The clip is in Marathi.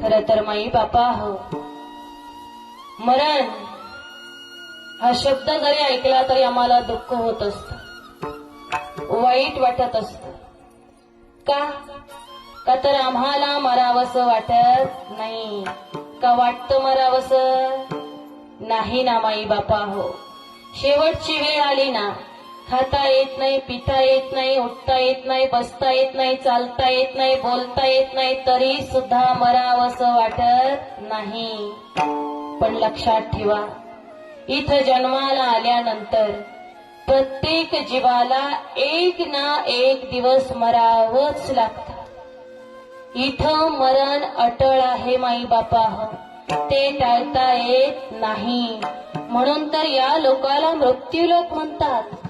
खरं तर माई बापा हो, मरण हा शब्द जरी ऐकला तरी आम्हाला दुःख होत असतं, वाईट वाटत असतं. का का तर आम्हाला मरावंसं वाटत नाही. का वाटतं मरावंसं नाही ना माई बापा हो. शेवटची वेळ आली ना, खाता येत नाही, पिता येत नाही, उठता येत नाही, बसता येत नाही, चालता येत नाही, बोलता येत नाही, तरी सुद्धा मरावंसं वाटत नाही. पण लक्षात ठेवा, इथं जन्माला आल्यानंतर प्रत्येक जीवाला एक ना एक दिवस मरावंच लागतं. इथं मरण अटळ आहे माई बापा हो, ते टाळता येत नाही. म्हणून तर या लोकाला मृत्यूलोक म्हणतात.